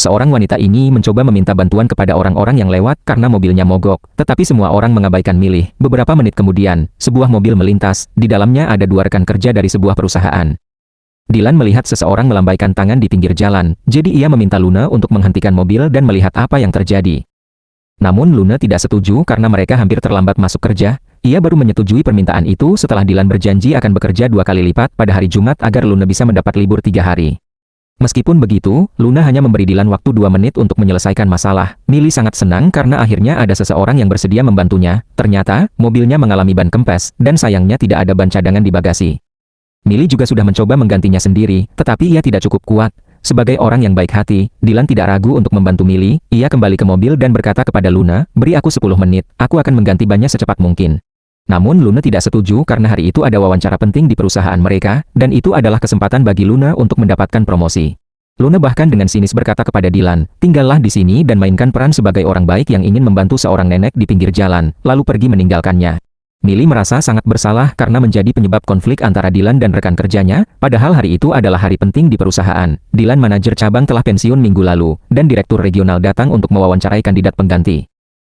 Seorang wanita ini mencoba meminta bantuan kepada orang-orang yang lewat karena mobilnya mogok, tetapi semua orang mengabaikan Millie. Beberapa menit kemudian, sebuah mobil melintas, di dalamnya ada dua rekan kerja dari sebuah perusahaan. Dylan melihat seseorang melambaikan tangan di pinggir jalan, jadi ia meminta Luna untuk menghentikan mobil dan melihat apa yang terjadi. Namun Luna tidak setuju karena mereka hampir terlambat masuk kerja. Ia baru menyetujui permintaan itu setelah Dylan berjanji akan bekerja 2 kali lipat pada hari Jumat agar Luna bisa mendapat libur 3 hari. Meskipun begitu, Luna hanya memberi Dylan waktu 2 menit untuk menyelesaikan masalah. Millie sangat senang karena akhirnya ada seseorang yang bersedia membantunya. Ternyata, mobilnya mengalami ban kempes, dan sayangnya tidak ada ban cadangan di bagasi. Millie juga sudah mencoba menggantinya sendiri, tetapi ia tidak cukup kuat. Sebagai orang yang baik hati, Dylan tidak ragu untuk membantu Millie. Ia kembali ke mobil dan berkata kepada Luna, "Beri aku 10 menit, aku akan mengganti bannya secepat mungkin." Namun Luna tidak setuju karena hari itu ada wawancara penting di perusahaan mereka, dan itu adalah kesempatan bagi Luna untuk mendapatkan promosi. Luna bahkan dengan sinis berkata kepada Dylan, "Tinggallah di sini dan mainkan peran sebagai orang baik yang ingin membantu seorang nenek di pinggir jalan," lalu pergi meninggalkannya. Millie merasa sangat bersalah karena menjadi penyebab konflik antara Dylan dan rekan kerjanya, padahal hari itu adalah hari penting di perusahaan. Dylan, manajer cabang, telah pensiun minggu lalu, dan direktur regional datang untuk mewawancarai kandidat pengganti.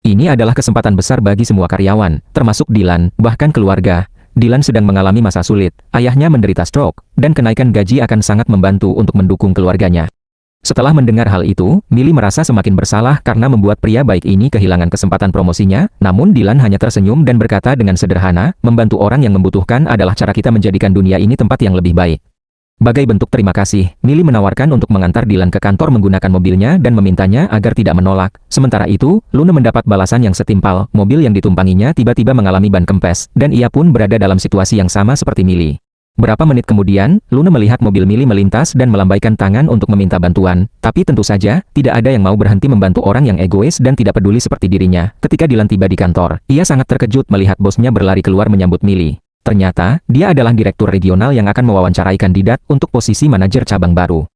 Ini adalah kesempatan besar bagi semua karyawan, termasuk Dylan, bahkan keluarga. Dylan sedang mengalami masa sulit, ayahnya menderita stroke, dan kenaikan gaji akan sangat membantu untuk mendukung keluarganya. Setelah mendengar hal itu, Millie merasa semakin bersalah karena membuat pria baik ini kehilangan kesempatan promosinya, namun Dylan hanya tersenyum dan berkata dengan sederhana, "Membantu orang yang membutuhkan adalah cara kita menjadikan dunia ini tempat yang lebih baik." Sebagai bentuk terima kasih, Millie menawarkan untuk mengantar Dylan ke kantor menggunakan mobilnya dan memintanya agar tidak menolak. Sementara itu, Luna mendapat balasan yang setimpal. Mobil yang ditumpanginya tiba-tiba mengalami ban kempes, dan ia pun berada dalam situasi yang sama seperti Millie. Berapa menit kemudian, Luna melihat mobil Millie melintas dan melambaikan tangan untuk meminta bantuan. Tapi tentu saja, tidak ada yang mau berhenti membantu orang yang egois dan tidak peduli seperti dirinya. Ketika Dylan tiba di kantor, ia sangat terkejut melihat bosnya berlari keluar menyambut Millie. Ternyata, dia adalah direktur regional yang akan mewawancarai kandidat untuk posisi manajer cabang baru.